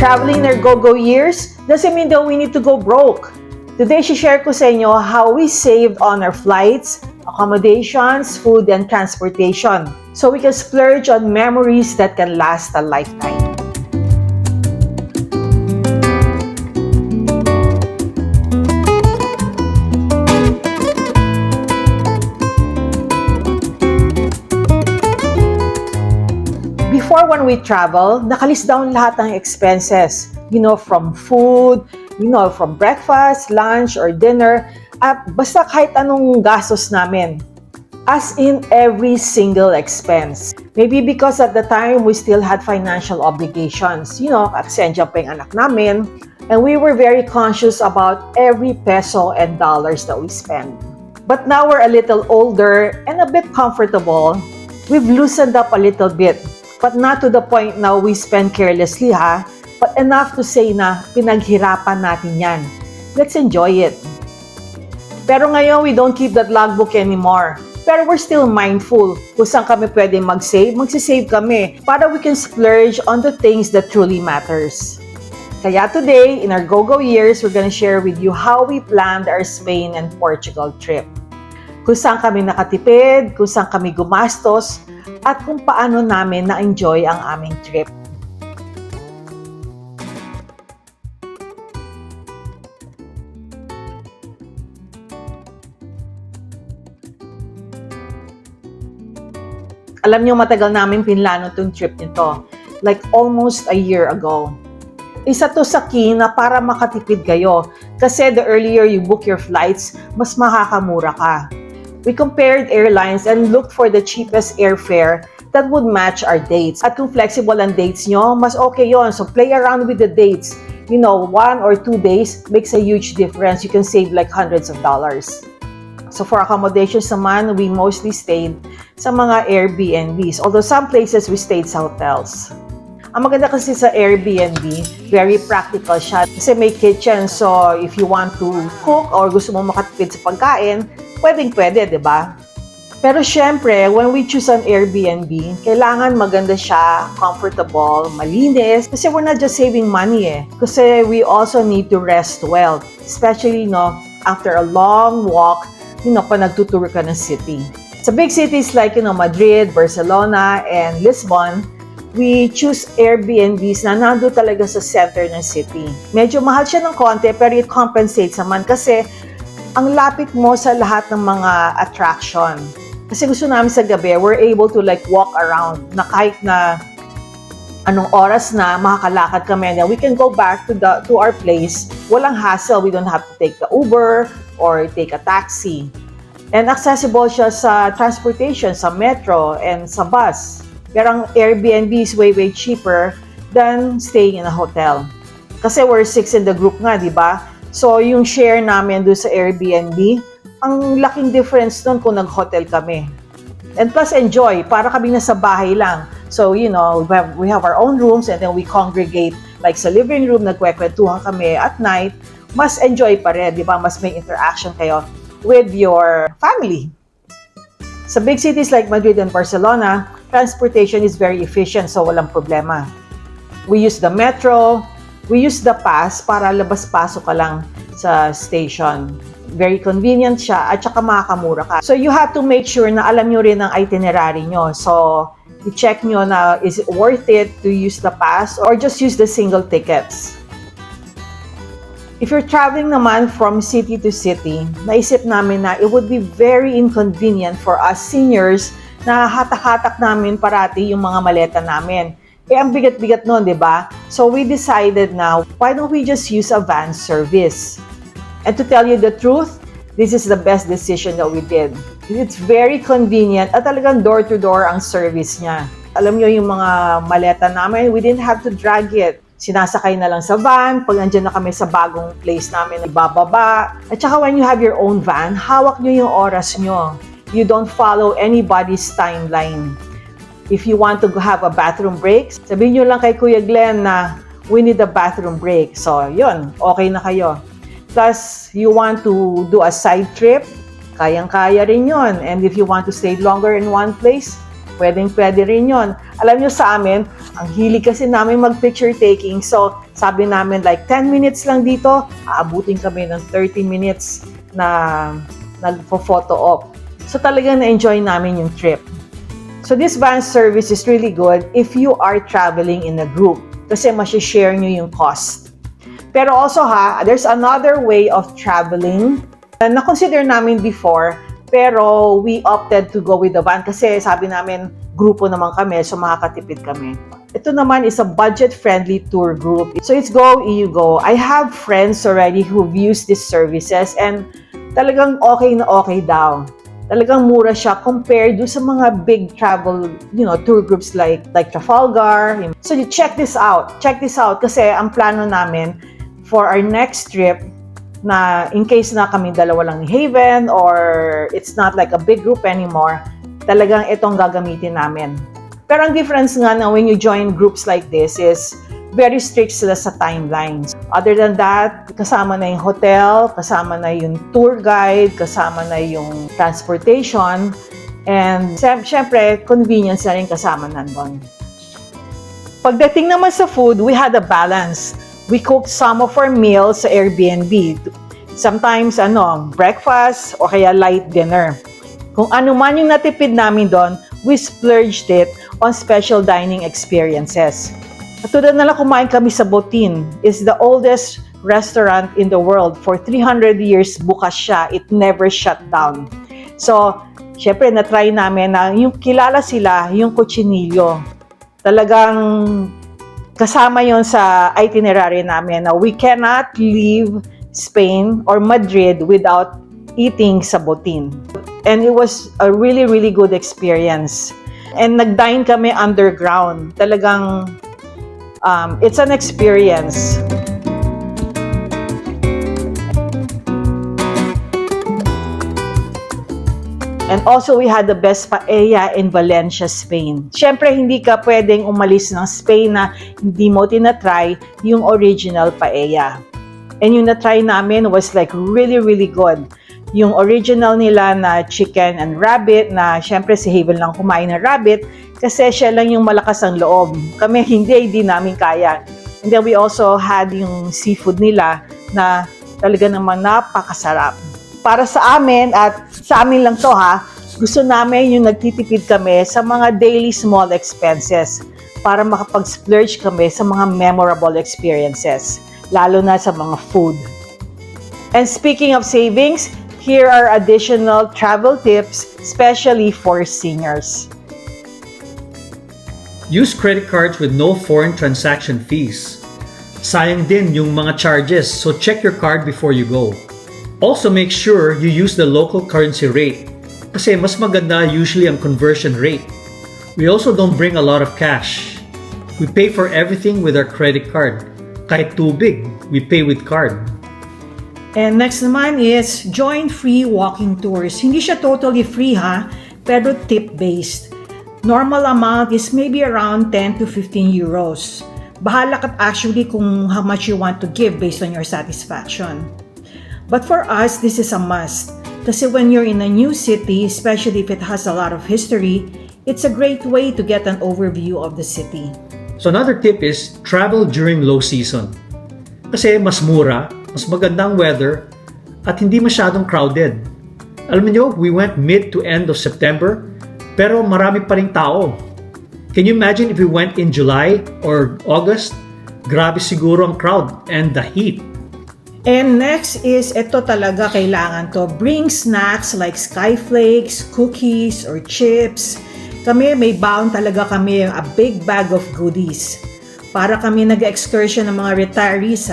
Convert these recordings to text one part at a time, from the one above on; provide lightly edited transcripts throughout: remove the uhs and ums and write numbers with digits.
Traveling in our go-go years doesn't mean that we need to go broke. Today, share ko sa inyo how we saved on our flights, accommodations, food, and transportation so we can splurge on memories that can last a lifetime. Before, when we travel, nakalist down lahat ng expenses. From food, from breakfast, lunch, or dinner, at basta kahit anong gastos namin. As in every single expense. Maybe because at the time, we still had financial obligations. Kasi andiyan pa yung anak namin. And we were very conscious about every peso and dollars that we spend. But now we're a little older and a bit comfortable. We've loosened up a little bit. But not to the point now we spend carelessly, but enough to say na pinaghirapan natin yan. Let's enjoy it. Pero ngayon, we don't keep that logbook anymore. Pero we're still mindful kung saan kami pwede mag-save, magsisave kami para we can splurge on the things that truly matters. Kaya today, in our go-go years, we're gonna share with you how we planned our Spain and Portugal trip. Kung saan kami nakatipid, kung saan kami gumastos, at kung paano namin na-enjoy ang aming trip. Alam niyo, matagal namin pinlano itong trip nito. Like almost a year ago. Isa to sa key na para makatipid kayo. Kasi the earlier you book your flights, mas makakamura ka. We compared airlines and looked for the cheapest airfare that would match our dates. At kung flexible ang dates nyo, mas okay yon. So play around with the dates. 1 or 2 days makes a huge difference. You can save like hundreds of dollars. So for accommodations naman, we mostly stayed sa mga Airbnbs. Although some places we stayed sa hotels. Ang maganda kasi sa Airbnb, very practical siya. Kasi may kitchen, so if you want to cook or gusto mo makatipid sa pagkain, pwedeng-pwede, di ba? Pero syempre, when we choose an Airbnb, kailangan maganda siya, comfortable, malinis. Kasi we're not just saving money Kasi we also need to rest well. Especially, after a long walk, pa nagtutour ka ng city. Sa big cities like, Madrid, Barcelona, and Lisbon, we choose Airbnbs na nando talaga sa center ng city. Medyo mahal siya ng konti, pero it compensates naman kasi ang lapit mo sa lahat ng mga attraction. Kasi gusto namin sa gabi, we're able to walk around na kahit na anong oras na makakalakad kami. Then we can go back to our place. Walang hassle. We don't have to take the Uber or take a taxi. And accessible siya sa transportation, sa metro and sa bus. Pero ang Airbnb is way cheaper than staying in a hotel. Kasi we're 6 in the group nga, di ba? So, yung share namin doon sa Airbnb, ang laking difference nun kung nag-hotel kami. And plus, enjoy. Para kami nasa bahay lang. So, we have our own rooms and then we congregate. Like sa living room, nagkwekwentuhan kami at night. Mas enjoy pa rin, di ba? Mas may interaction kayo with your family. Sa big cities like Madrid and Barcelona, transportation is very efficient, so walang problema. We use the metro, we use the pass para labas-pasok ka lang sa station. Very convenient siya at saka makakamura ka. So you have to make sure na alam nyo rin ang itinerary nyo. So i-check nyo na is it worth it to use the pass or just use the single tickets. If you're traveling naman from city to city, naisip namin na it would be very inconvenient for us seniors na hatak-hatak namin parati yung mga maleta namin. Ang bigat-bigat nun, di ba? So we decided now, why don't we just use a van service? And to tell you the truth, this is the best decision that we did. It's very convenient at talagang door-to-door ang service niya. Alam nyo yung mga maleta namin, we didn't have to drag it. Sinasakay na lang sa van, pag nandiyan na kami sa bagong place namin, ibababa. At saka when you have your own van, hawak nyo yung oras nyo. You don't follow anybody's timeline. If you want to have a bathroom break, sabihin nyo lang kay Kuya Glenn na we need a bathroom break. So, yun, okay na kayo. Plus, you want to do a side trip, kayang-kaya rin yun. And if you want to stay longer in one place, pwedeng-pwede rin yon. Alam nyo sa amin, ang hilig kasi namin mag-picture taking. So, sabi namin like 10 minutes lang dito, aabutin kami ng 30 minutes na nagpo-photo op. So, talagang na-enjoy namin yung trip. So, this van service is really good if you are traveling in a group kasi share nyo yung cost. Pero also there's another way of traveling na consider namin before, pero we opted to go with the van kasi sabi namin, grupo naman kami, so makakatipid kami. Ito naman is a budget-friendly tour group. So it's go, you go. I have friends already who've used these services and talagang okay na okay daw. Talagang mura siya compared do sa mga big travel, tour groups like Trafalgar. So you check this out. Check this out kasi ang plano namin for our next trip na in case na kami dalawa lang ni Haven or it's not like a big group anymore, talagang itong gagamitin namin. Pero ang difference nga na when you join groups like this is very strict sila sa timelines. Other than that, kasama na yung hotel, kasama na yung tour guide, kasama na yung transportation, and syempre, convenience na rin kasama nandun. Pagdating naman sa food, we had a balance. We cooked some of our meals sa Airbnb. Sometimes, breakfast o kaya light dinner. Kung ano man yung natipid namin doon, we splurged it on special dining experiences. Katulad na lang kumain kami sa Botín. It's the oldest restaurant in the world. For 300 years, bukas siya. It never shut down. So, syempre, na-try namin na yung kilala sila, yung cochinillo. Talagang kasama yon sa itinerary namin na we cannot leave Spain or Madrid without eating sa Botín. And it was a really, really good experience. And nag-dine kami underground. Talagang, it's an experience. And also, we had the best paella in Valencia, Spain. Siyempre, hindi ka pwedeng umalis ng Spain na hindi mo tinatry yung original paella. And yung na-try namin was like really, really good. Yung original nila na chicken and rabbit, na siyempre si Haven lang kumain ng rabbit kasi siya lang yung malakas ang loob. Kami hindi namin kaya. And then we also had yung seafood nila na talaga naman napakasarap. Para sa amin, at sa amin lang to gusto namin yung nagtitipid kami sa mga daily small expenses para makapag-splurge kami sa mga memorable experiences, lalo na sa mga food. And speaking of savings, here are additional travel tips, especially for seniors. Use credit cards with no foreign transaction fees. Sayang din yung mga charges, so check your card before you go. Also, make sure you use the local currency rate kasi mas maganda usually ang conversion rate. We also don't bring a lot of cash. We pay for everything with our credit card. Kahit tubig, we pay with card. And next naman is join free walking tours. Hindi siya totally free pero tip-based. Normal amount is maybe around 10 to 15 euros. Bahala ka actually kung how much you want to give based on your satisfaction. But for us, this is a must. Kasi when you're in a new city, especially if it has a lot of history, it's a great way to get an overview of the city. So another tip is travel during low season. Kasi mas mura, mas magandang weather, at hindi masyadong crowded. Alam niyo, we went mid to end of September, pero marami pa ring tao. Can you imagine if we went in July or August? Grabe siguro ang crowd and the heat. And next is, ito talaga kailangan to. Bring snacks like skyflakes, cookies, or chips. Kami, may baon talaga kami, a big bag of goodies. Para kami nag-excursion ng mga retirees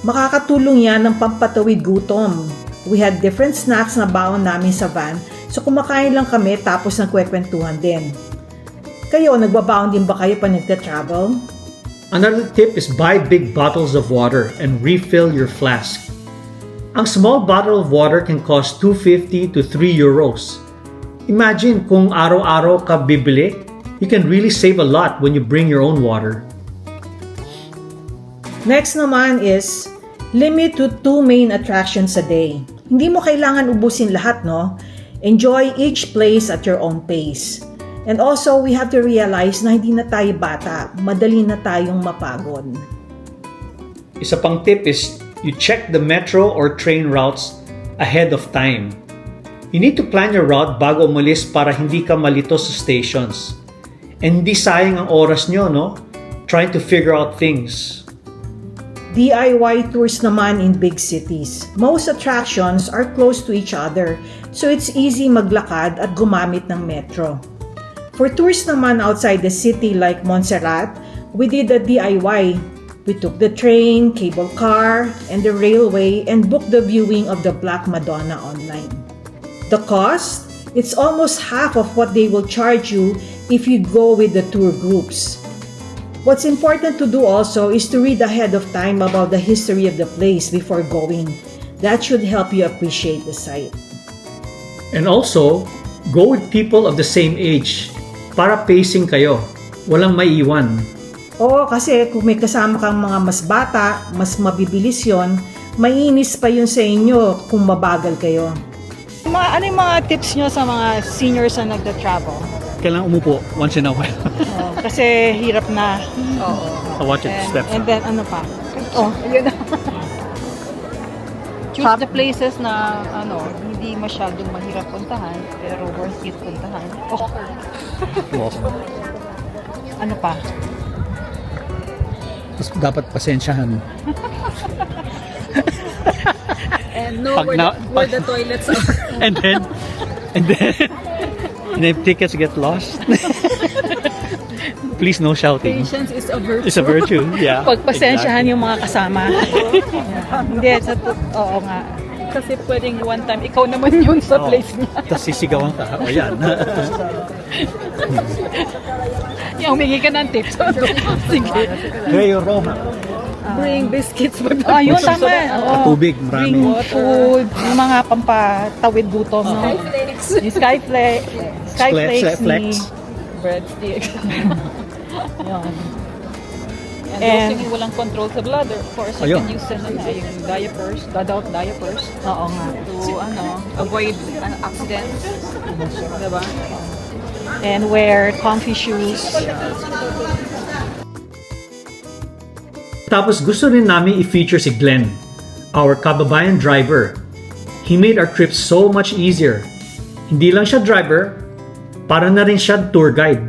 makakatulong yan ng pampatawid gutom. We had different snacks na baon namin sa van, so kumakain lang kami tapos nagkwekwentuhan din. Kayo, nagbabaon din ba kayo pa nagta-travel? Another tip is buy big bottles of water and refill your flask. Ang small bottle of water can cost 2.50 to 3 euros. Imagine kung araw-araw ka bibili, you can really save a lot when you bring your own water. Next naman is, limit to 2 main attractions a day. Hindi mo kailangan ubusin lahat, no? Enjoy each place at your own pace. And also, we have to realize na hindi na tayo bata, madali na tayong mapagod. Isa pang tip is you check the metro or train routes ahead of time. You need to plan your route bago umalis para hindi ka malito sa stations. And hindi sayang ang oras nyo, no? Trying to figure out things. DIY tours naman in big cities. Most attractions are close to each other, so it's easy maglakad at gumamit ng metro. For tours naman outside the city like Montserrat, we did a DIY. We took the train, cable car, and the railway and booked the viewing of the Black Madonna online. The cost? It's almost half of what they will charge you if you go with the tour groups. What's important to do also is to read ahead of time about the history of the place before going. That should help you appreciate the site. And also, go with people of the same age para pacing kayo. Walang maiiwan. Oo, kasi kung may kasama kang mga mas bata, mas mabibilis yon, mainis pa yun sa inyo kung mabagal kayo. Ano yung mga tips nyo sa mga seniors na nagda-travel? Kailangan umupo once in a while. Kasi hirap na. Watch it steps. And then ano pa? Oh, yun na. Choose the places na hindi masyadong mahirap puntahan pero worth it puntahan. Ano pa? Dapat pasensyahan. And know where the toilets are. and if tickets get lost, please no shouting. Patience is a virtue. It's a virtue, yeah. Pagpasensyahan yung mga kasama. Hindi, oo nga. Kasi pwedeng one time, ikaw naman yun sa place niya. Tapos sisigawan ka. O yan. Yung humingi ka ng tips. Sige. Hey, Roma. Bring biscuits. Yun, tama. Tubig, marami. Bring food, yung mga pampatawid gutom. Yung skyflakes ni breadsticks. Yun. And those yung walang control sa bladder, of course, you can use yung diapers, adult diapers. Oo nga. To avoid accidents. Diba? And wear comfy shoes. Tapos gusto rin namin i-feature si Glenn, our kababayan driver. He made our trip so much easier. Hindi lang siya driver, para na rin siya tour guide.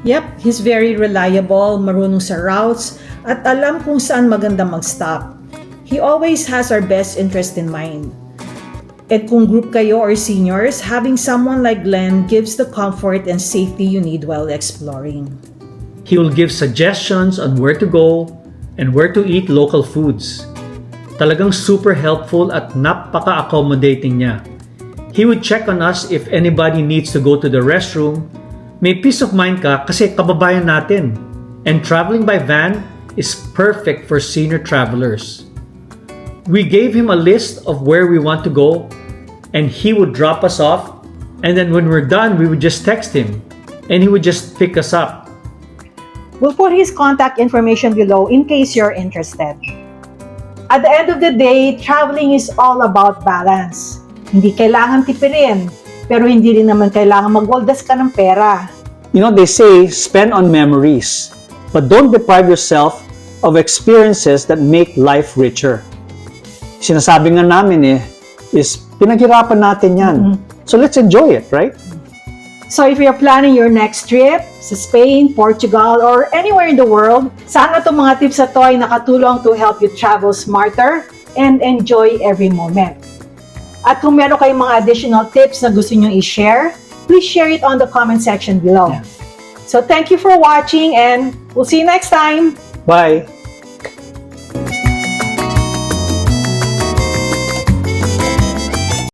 Yep, he's very reliable, marunong sa routes, at alam kung saan maganda mag-stop. He always has our best interest in mind. At kung group kayo or seniors, having someone like Glenn gives the comfort and safety you need while exploring. He will give suggestions on where to go and where to eat local foods. Talagang super helpful at napaka-accommodating niya. He would check on us if anybody needs to go to the restroom. May peace of mind ka kasi kababayan natin. And traveling by van is perfect for senior travelers. We gave him a list of where we want to go and he would drop us off, and then when we're done, we would just text him and he would just pick us up. We'll put his contact information below in case you're interested. At the end of the day, traveling is all about balance. Hindi kailangan tipirin, pero hindi rin naman kailangan magwaldas ka ng pera. You know, they say, spend on memories, but don't deprive yourself of experiences that make life richer. Sinasabi nga namin is pinaghirapan natin yan. So let's enjoy it, right? So if you're planning your next trip sa Spain, Portugal, or anywhere in the world, sana itong mga tips na to ay nakatulong to help you travel smarter and enjoy every moment. At kung meron kayong mga additional tips na gusto nyo i-share, please share it on the comment section below. Yeah. So thank you for watching and we'll see you next time. Bye!